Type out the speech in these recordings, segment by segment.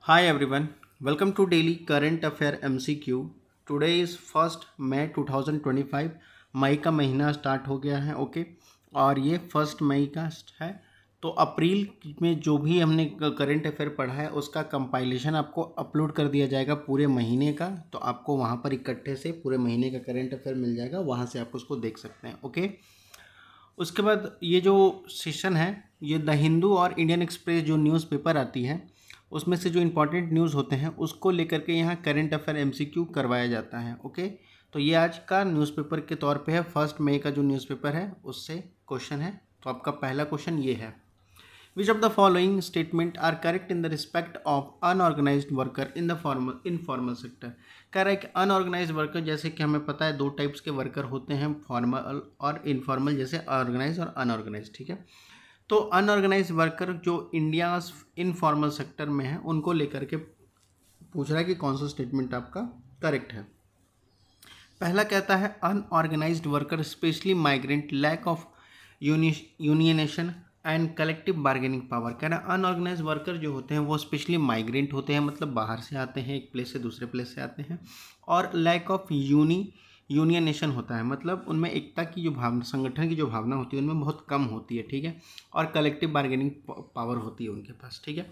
Hi everyone, welcome to Daily Current Affair MCQ. Today is 1st May 2025. मई का महीना start हो गया है ओके और ये 1 मई का है। तो अप्रैल में जो भी हमने करंट अफेयर पढ़ा है उसका कंपाइलेशन आपको अपलोड कर दिया जाएगा पूरे महीने का। तो आपको वहाँ पर इकट्ठे से पूरे महीने का करंट अफेयर मिल जाएगा, वहाँ से आप उसको देख सकते हैं ओके। उसके बाद ये जो सेशन है ये द हिंदू और इंडियन एक्सप्रेस जो न्यूज़पेपर आती है उसमें से जो इम्पोर्टेंट न्यूज़ होते हैं उसको लेकर के यहाँ करंट अफेयर एमसीक्यू करवाया जाता है ओके। तो ये आज का न्यूज़पेपर के तौर पे है, 1 मई का जो न्यूज़पेपर है उससे क्वेश्चन है। तो आपका पहला क्वेश्चन ये है, which of the following statement are correct in the respect of unorganised worker in the informal sector. कह रहा है कि अनऑर्गेनाइज्ड वर्कर, जैसे कि हमें पता है दो टाइप्स के वर्कर होते हैं, फॉर्मल और इनफॉर्मल, जैसे ऑर्गेनाइज और अनऑर्गेनाइज, ठीक है। तो अनऑर्गेनाइज वर्कर जो इंडिया इनफॉर्मल सेक्टर में है उनको लेकर के पूछ रहा है कि कौन सा स्टेटमेंट आपका करेक्ट है। पहला कहता है unorganised worker specially migrant lack of unionisation and collective bargaining power. कह रहा है अनऑर्गेनाइज वर्कर जो होते हैं वो स्पेशली माइग्रेंट होते हैं, मतलब बाहर से आते हैं, एक प्लेस से दूसरे प्लेस से आते हैं, और लैक ऑफ यूनियनेशन होता है, मतलब उनमें एकता की जो भावना, संगठन की जो भावना होती है उनमें बहुत कम होती है, ठीक है। और कलेक्टिव बार्गेनिंग पावर होती है उनके पास, ठीक है।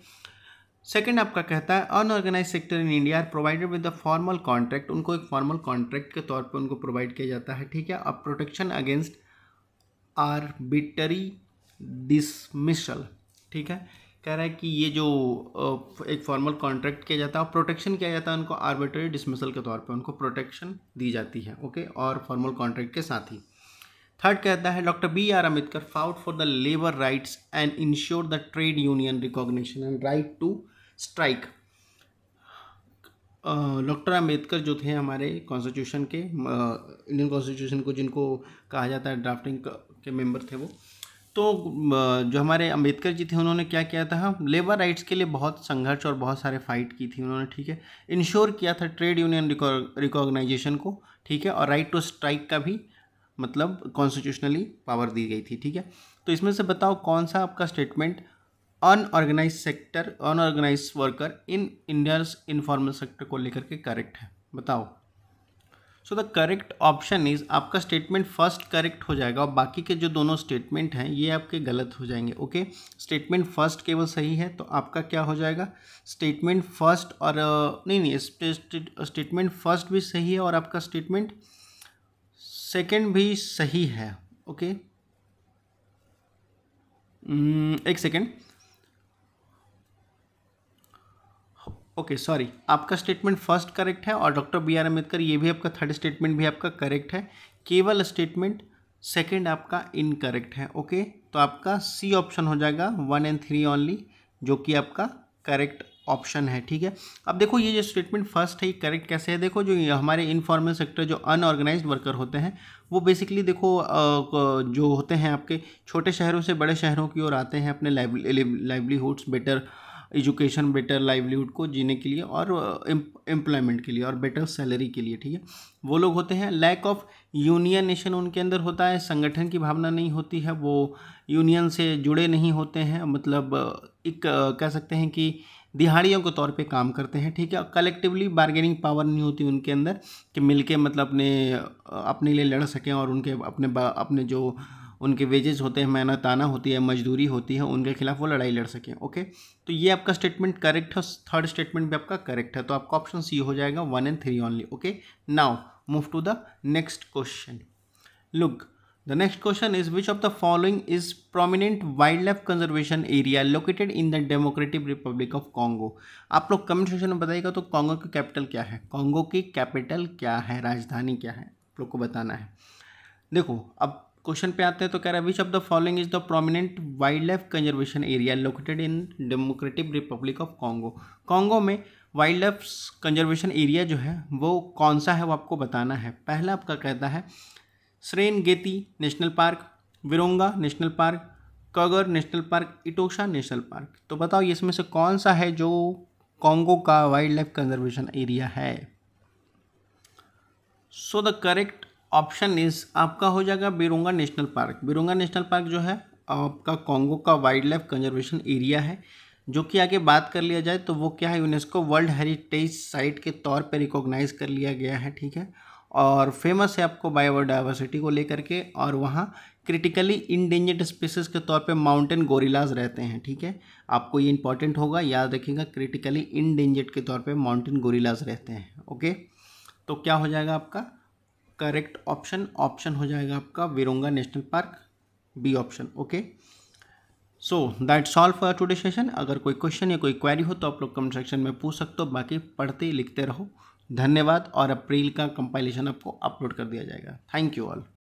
सेकंड आपका कहता है unorganise sector in India are provided with the formal contract. उनको एक फॉर्मल कॉन्ट्रैक्ट के तौर पे उनको प्रोवाइड किया जाता है, ठीक है। अब प्रोटेक्शन अगेंस्ट आर्बिटरी डिसमिसल, ठीक है। कह रहा है कि ये जो एक फॉर्मल कॉन्ट्रैक्ट किया जाता है और प्रोटेक्शन किया जाता है उनको आर्बिट्ररी डिसमिसल के तौर पे उनको प्रोटेक्शन दी जाती है ओके, और फॉर्मल कॉन्ट्रैक्ट के साथ ही। थर्ड कहता है doctor B.R. Ambedkar fought for the labour rights and ensure the trade union recognition and right to strike. Doctor Ambedkar जो थे हमारे कॉन्स्टिट्यूशन के, इंडियन कॉन्स्टिट्यूशन को जिनको कहा जाता है ड्राफ्टिंग के मेंबर थे वो, तो जो हमारे अम्बेडकर जी थे उन्होंने क्या किया था, लेबर राइट्स के लिए बहुत संघर्ष और बहुत सारे फाइट की थी उन्होंने, ठीक है। इंश्योर किया था ट्रेड यूनियन रिकॉग्नाइजेशन को, ठीक है, और राइट टू स्ट्राइक का भी मतलब कॉन्स्टिट्यूशनली पावर दी गई थी, ठीक है। तो इसमें से बताओ कौन सा आपका statement unorganised sector, unorganised worker in India's informal sector को लेकर के करेक्ट है, बताओ। So the correct option is, आपका स्टेटमेंट फर्स्ट करेक्ट हो जाएगा और बाकी के जो दोनों स्टेटमेंट हैं ये आपके गलत हो जाएंगे ओके। स्टेटमेंट फर्स्ट केवल सही है तो आपका क्या हो जाएगा, स्टेटमेंट फर्स्ट और नहीं, स्टेटमेंट फर्स्ट भी सही है और आपका स्टेटमेंट सेकंड भी सही है ओके। एक सेकेंड, ओके सॉरी, आपका स्टेटमेंट फर्स्ट करेक्ट है और डॉक्टर B.R. अम्बेडकर ये भी आपका थर्ड स्टेटमेंट भी आपका करेक्ट है, केवल स्टेटमेंट सेकंड आपका इनकरेक्ट है ओके। तो आपका सी ऑप्शन हो जाएगा 1 और 3 ओनली, जो कि आपका करेक्ट ऑप्शन है, ठीक है। अब देखो ये जो स्टेटमेंट फर्स्ट है ये करेक्ट कैसे है, देखो जो हमारे इनफॉर्मल सेक्टर जो अनऑर्गेनाइज्ड वर्कर होते हैं वो बेसिकली देखो जो होते हैं आपके छोटे शहरों से बड़े शहरों की ओर आते हैं अपने livelihoods, better education, better livelihood को जीने के लिए और एम्प्लॉयमेंट के लिए और बेटर सैलरी के लिए, ठीक है। वो लोग होते हैं, लैक ऑफ यूनियनेशन उनके अंदर होता है, संगठन की भावना नहीं होती है, वो यूनियन से जुड़े नहीं होते हैं, मतलब एक कह सकते हैं कि दिहाड़ियों के तौर पे काम करते हैं, ठीक है। कलेक्टिवली बार्गेनिंग पावर नहीं होती उनके अंदर कि मिलके मतलब अपने लिए लड़ सकें और उनके अपने जो उनके वेजेस होते हैं, मेहनताना होती है, मजदूरी होती है, उनके खिलाफ वो लड़ाई लड़ सकें ओके। तो ये आपका स्टेटमेंट करेक्ट है, थर्ड स्टेटमेंट भी आपका करेक्ट है, तो आपका ऑप्शन सी हो जाएगा 1 और 3 only okay. Now move to the next question. Look, the next question is which of the following is prominent wildlife conservation area located in the Democratic Republic of Congo. आप लोग comment section में बताइएगा तो Congo की capital क्या है, Congo की capital क्या है, राजधानी क्या है, आप लोग को बताना है। देखो अब क्वेश्चन पे आते हैं तो कह रहा है which of the following is the prominent wildlife conservation area located in democratic Republic of Congo. Congo में वाइल्ड लाइफ कंजर्वेशन एरिया जो है वो कौन सा है वो आपको बताना है। पहला आपका कहता है सेरेंगेती नेशनल पार्क, विरोंगा नेशनल पार्क, कगर नेशनल पार्क, इटोशा नेशनल पार्क। तो बताओ ये इसमें से कौन सा है जो कॉन्गो का वाइल्ड लाइफ कंजर्वेशन एरिया है। सो द करेक्ट ऑप्शन इज आपका हो जाएगा बिरोंगा नेशनल पार्क। बिरोंगा नेशनल पार्क जो है आपका कॉन्गो का वाइल्ड लाइफ कंजर्वेशन एरिया है, जो कि आगे बात कर लिया जाए तो वो क्या है, यूनेस्को वर्ल्ड हेरिटेज साइट के तौर पे रिकॉग्नाइज कर लिया गया है, ठीक है। और फेमस है आपको बायोडाइवर्सिटी को लेकर के, और वहाँ क्रिटिकली इंडेंजर्ड स्पीसीज के तौर पे माउंटेन गोरिल्लाज रहते हैं, ठीक है। आपको ये इंपॉर्टेंट होगा, याद रखिएगा, क्रिटिकली इंडेंजर्ड के तौर पे माउंटेन गोरिल्लाज रहते हैं, ओके। तो क्या हो जाएगा आपका करेक्ट ऑप्शन हो जाएगा आपका Virunga national park, B option, okay. So that's all for today session. अगर कोई क्वेश्चन या कोई क्वेरी हो तो आप लोग कमेंट सेक्शन में पूछ सकते हो, बाकी पढ़ते लिखते रहो। धन्यवाद। और अप्रैल का कंपाइलेशन आपको अपलोड कर दिया जाएगा। Thank you all.